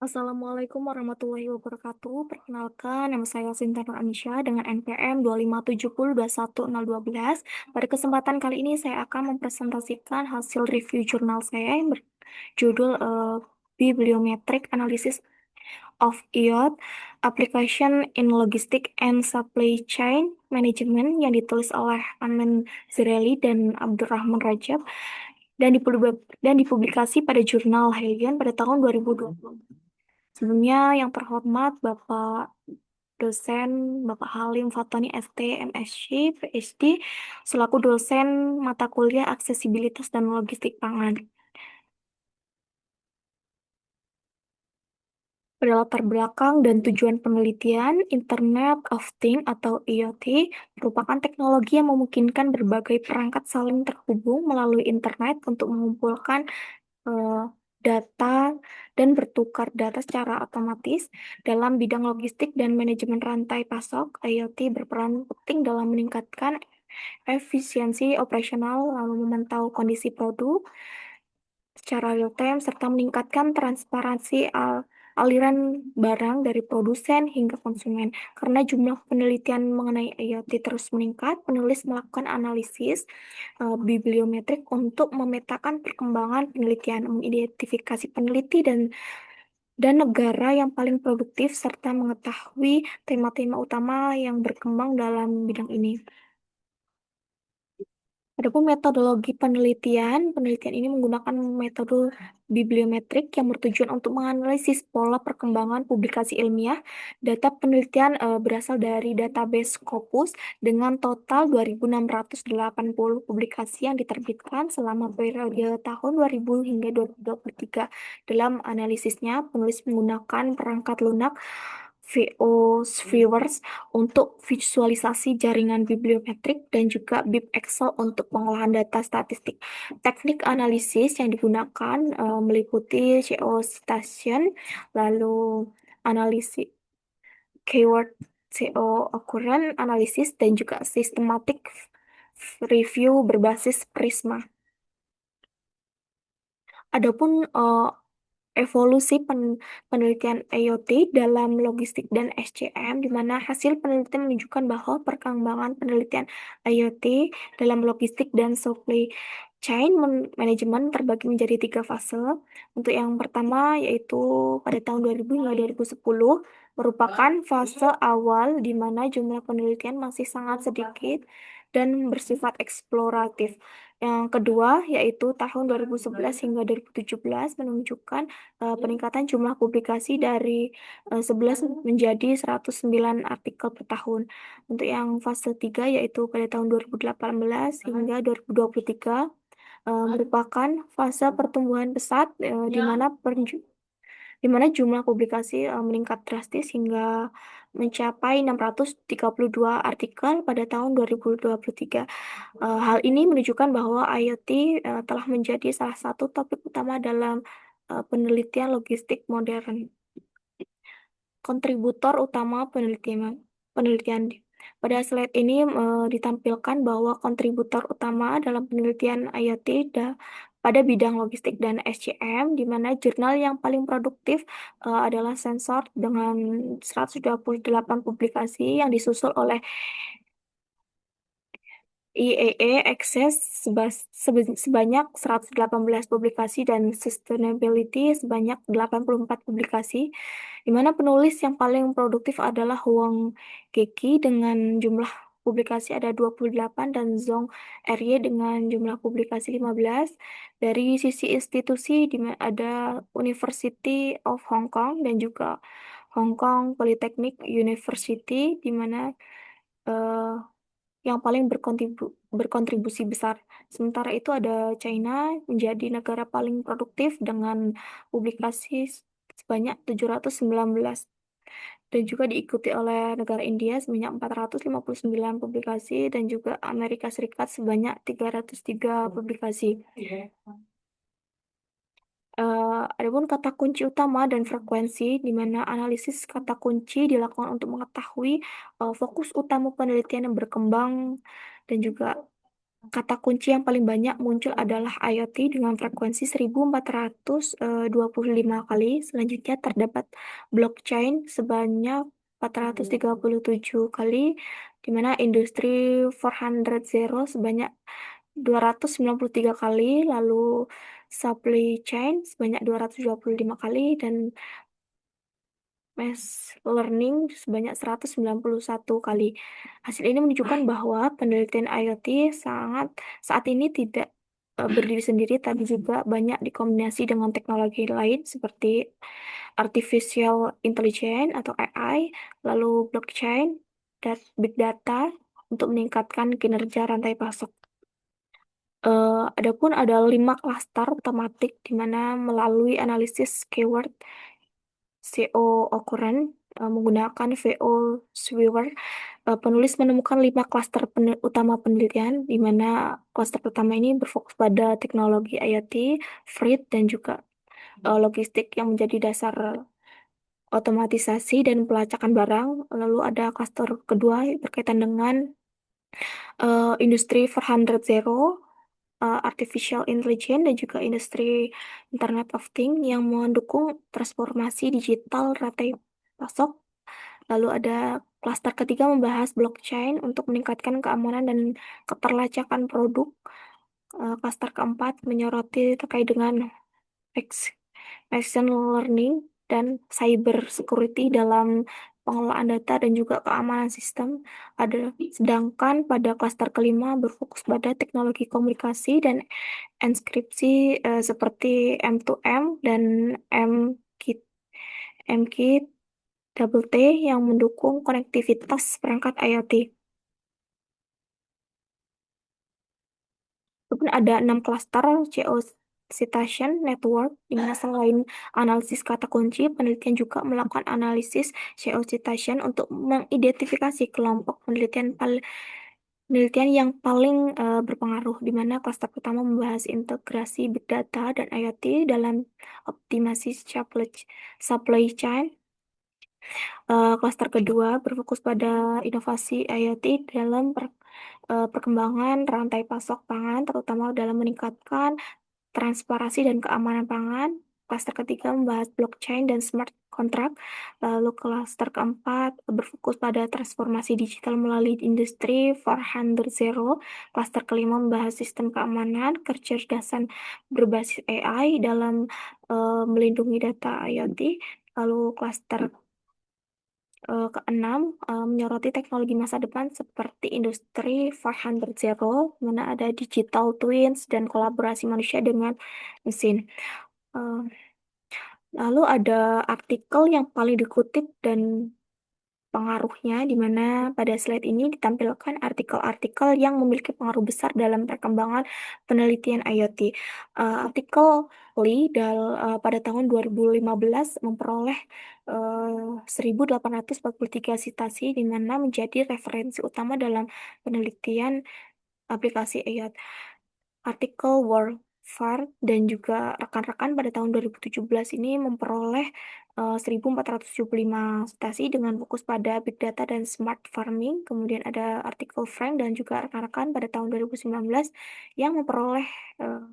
Assalamualaikum warahmatullahi wabarakatuh. Perkenalkan, nama saya Sinta Nur Anisha dengan NPM 257021012. Pada kesempatan kali ini saya akan mempresentasikan hasil review jurnal saya yang berjudul Bibliometric Analysis of IoT Application in Logistic and Supply Chain Management yang ditulis oleh Amin Zereli dan Abdurrahman Rajab dan dipublikasi pada jurnal Helion pada tahun 2020. Sebelumnya yang terhormat dosen Bapak Halim Fatoni ST MSc PhD selaku dosen mata kuliah aksesibilitas dan logistik pangan. Pada latar belakang dan tujuan penelitian, Internet of Things atau IoT merupakan teknologi yang memungkinkan berbagai perangkat saling terhubung melalui internet untuk mengumpulkan eh, data dan bertukar data secara otomatis. Dalam bidang logistik dan manajemen rantai pasok, IoT berperan penting dalam meningkatkan efisiensi operasional, lalu memantau kondisi produk secara real time, serta meningkatkan transparansi aliran barang dari produsen hingga konsumen. Karena jumlah penelitian mengenai IoT terus meningkat, penulis melakukan analisis bibliometrik untuk memetakan perkembangan penelitian, mengidentifikasi peneliti dan negara yang paling produktif, serta mengetahui tema-tema utama yang berkembang dalam bidang ini. Adapun metodologi penelitian ini menggunakan metode bibliometrik yang bertujuan untuk menganalisis pola perkembangan publikasi ilmiah. Data penelitian berasal dari database Scopus dengan total 2.680 publikasi yang diterbitkan selama periode tahun 2000 hingga 2023. Dalam analisisnya, penulis menggunakan perangkat lunak VO Viewers untuk visualisasi jaringan bibliometrik dan juga Bib Excel untuk pengolahan data statistik. Teknik analisis yang digunakan meliputi geocitation, lalu analisis keyword SEO occurrence analysis dan juga systematic review berbasis Prisma. Adapun evolusi penelitian IoT dalam logistik dan SCM, di mana hasil penelitian menunjukkan bahwa perkembangan penelitian IoT dalam logistik dan supply chain manajemen terbagi menjadi tiga fase. Untuk yang pertama yaitu pada tahun 2000 hingga 2010 merupakan fase awal di mana jumlah penelitian masih sangat sedikit dan bersifat eksploratif. Yang kedua yaitu tahun 2011 hingga 2017 menunjukkan peningkatan jumlah publikasi dari 11 menjadi 109 artikel per tahun. Untuk yang fase 3 yaitu pada tahun 2018 hingga 2023 merupakan fase pertumbuhan pesat di mana jumlah publikasi meningkat drastis hingga mencapai 632 artikel pada tahun 2023. Hal ini menunjukkan bahwa IoT telah menjadi salah satu topik utama dalam penelitian logistik modern. Kontributor utama penelitian. Pada slide ini ditampilkan bahwa kontributor utama dalam penelitian IoT pada bidang logistik dan SCM, di mana jurnal yang paling produktif adalah Sensor dengan 128 publikasi yang disusul oleh IEE Access sebanyak 118 publikasi dan Sustainability sebanyak 84 publikasi, di mana penulis yang paling produktif adalah Huang Geki dengan jumlah publikasi ada 28 dan Zhong RY dengan jumlah publikasi 15. Dari sisi institusi ada University of Hong Kong dan juga Hong Kong Polytechnic University, di mana eh, yang paling berkontribusi besar. Sementara itu ada China menjadi negara paling produktif dengan publikasi sebanyak 719 dan juga diikuti oleh negara India sebanyak 459 publikasi dan juga Amerika Serikat sebanyak 303 publikasi. Adapun kata kunci utama dan frekuensi, di mana analisis kata kunci dilakukan untuk mengetahui fokus utama penelitian yang berkembang dan juga Kata kunci yang paling banyak muncul adalah IoT dengan frekuensi 1425 kali. Selanjutnya terdapat blockchain sebanyak 437 kali, di mana industri 400 sebanyak 293 kali, lalu supply chain sebanyak 225 kali, dan Mass Learning sebanyak 191 kali. Hasil ini menunjukkan bahwa penelitian IoT saat ini tidak berdiri sendiri, tapi juga banyak dikombinasi dengan teknologi lain seperti artificial intelligence atau AI, lalu blockchain, dan big data untuk meningkatkan kinerja rantai pasok. Adapun ada 5 klaster tematik di mana melalui analisis keyword SEO Occurrence menggunakan VO Sweaver, penulis menemukan 5 klaster utama penelitian, di mana klaster pertama ini berfokus pada teknologi IoT, freight, dan juga logistik yang menjadi dasar otomatisasi dan pelacakan barang. Lalu ada klaster kedua yang berkaitan dengan industri 400, artificial intelligence, dan juga industri Internet of Things yang mendukung transformasi digital rantai pasok. Lalu ada klaster ketiga membahas blockchain untuk meningkatkan keamanan dan keterlacakan produk. Klaster keempat menyoroti terkait dengan ex- machine learning dan cyber security dalam pengelolaan data dan juga keamanan sistem. Sedangkan pada klaster kelima berfokus pada teknologi komunikasi dan enkripsi seperti M2M dan MKIT, MKIT double T yang mendukung konektivitas perangkat IoT. Walaupun ada 6 klaster geocitation network, di mana selain analisis kata kunci, penelitian juga melakukan analisis geocitation untuk mengidentifikasi kelompok penelitian yang paling berpengaruh, di mana klaster pertama membahas integrasi big data dan IoT dalam optimasi supply chain. Klaster kedua berfokus pada inovasi IoT dalam perkembangan rantai pasok pangan, terutama dalam meningkatkan transparansi dan keamanan pangan. Klaster ketiga membahas blockchain dan smart contract. Lalu klaster keempat berfokus pada transformasi digital melalui industri 400. Klaster kelima membahas sistem keamanan, kecerdasan berbasis AI dalam melindungi data IoT. Lalu klaster keenam, menyoroti teknologi masa depan seperti industri 400, di mana ada digital twins dan kolaborasi manusia dengan mesin. Eh, Lalu ada artikel yang paling dikutip dan pengaruhnya, di mana pada slide ini ditampilkan artikel-artikel yang memiliki pengaruh besar dalam perkembangan penelitian IoT. Artikel pada tahun 2015 memperoleh 1843 citasi, di mana menjadi referensi utama dalam penelitian aplikasi IoT. Artikel Warfare dan juga rekan-rekan pada tahun 2017 ini memperoleh 1475 citasi dengan fokus pada big data dan smart farming. Kemudian ada artikel Frank dan juga rekan-rekan pada tahun 2019 yang memperoleh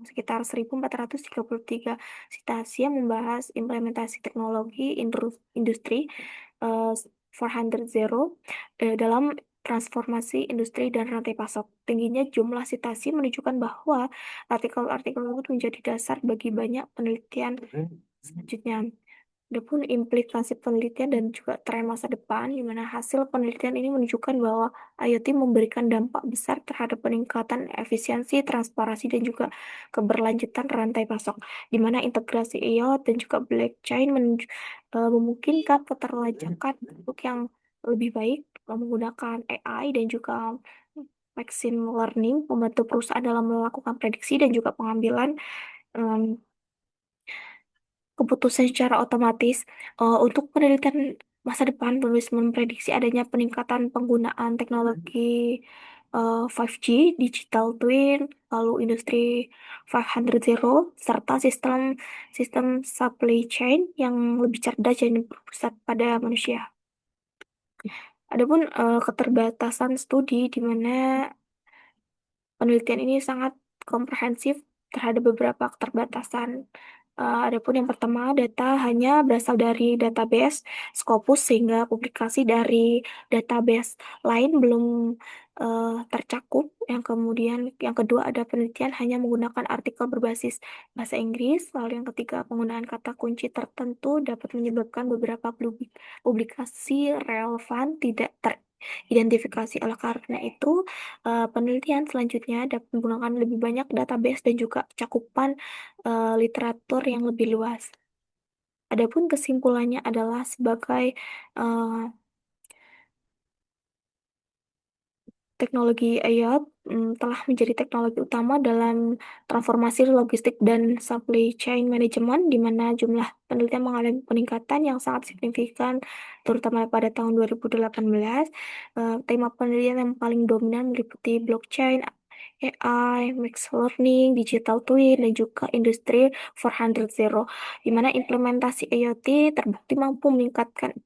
sekitar 1433 citasi yang membahas implementasi teknologi industri eh, 400 dalam transformasi industri dan rantai pasok. Tingginya jumlah citasi menunjukkan bahwa artikel-artikel tersebut menjadi dasar bagi banyak penelitian selanjutnya. Adapun implikasi penelitian dan juga tren masa depan, di mana hasil penelitian ini menunjukkan bahwa IoT memberikan dampak besar terhadap peningkatan efisiensi, transparansi, dan juga keberlanjutan rantai pasok, di mana integrasi IoT dan juga blockchain memungkinkan keterlacakan produk yang lebih baik menggunakan AI dan juga machine learning, membantu perusahaan dalam melakukan prediksi dan juga pengambilan keputusan secara otomatis. Untuk penelitian masa depan, penulis memprediksi adanya peningkatan penggunaan teknologi 5G, digital twin, lalu industri 500, serta sistem sistem supply chain yang lebih cerdas dan berpusat pada manusia. Adapun keterbatasan studi, di mana Penelitian ini sangat komprehensif terhadap beberapa keterbatasan. Adapun yang pertama, data hanya berasal dari database Scopus sehingga publikasi dari database lain belum tercakup. Yang kemudian, yang kedua ada penelitian hanya menggunakan artikel berbasis bahasa Inggris. Lalu yang ketiga, penggunaan kata kunci tertentu dapat menyebabkan beberapa publikasi relevan tidak teridentifikasi. Oleh karena itu, penelitian selanjutnya dapat menggunakan lebih banyak database dan juga cakupan literatur yang lebih luas. Adapun kesimpulannya adalah sebagai eh, teknologi IoT telah menjadi teknologi utama dalam transformasi logistik dan supply chain management, di mana jumlah penelitian mengalami peningkatan yang sangat signifikan, terutama pada tahun 2018. Tema penelitian yang paling dominan meliputi blockchain, AI, mixed learning, digital twin, dan juga industri 4.0, di mana implementasi IoT terbukti mampu meningkatkan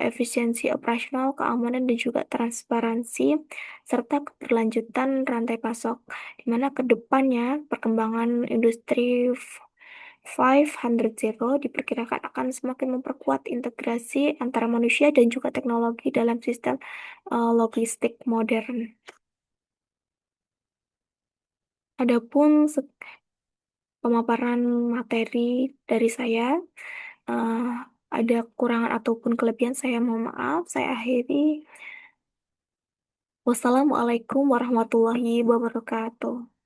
efisiensi operasional, keamanan, dan juga transparansi, serta keberlanjutan rantai pasok, di mana ke depannya perkembangan industri 500 diperkirakan akan semakin memperkuat integrasi antara manusia dan juga teknologi dalam sistem logistik modern. Adapun pemaparan materi dari saya, eh, ada kekurangan ataupun kelebihan saya mohon maaf, saya akhiri. Wassalamualaikum warahmatullahi wabarakatuh.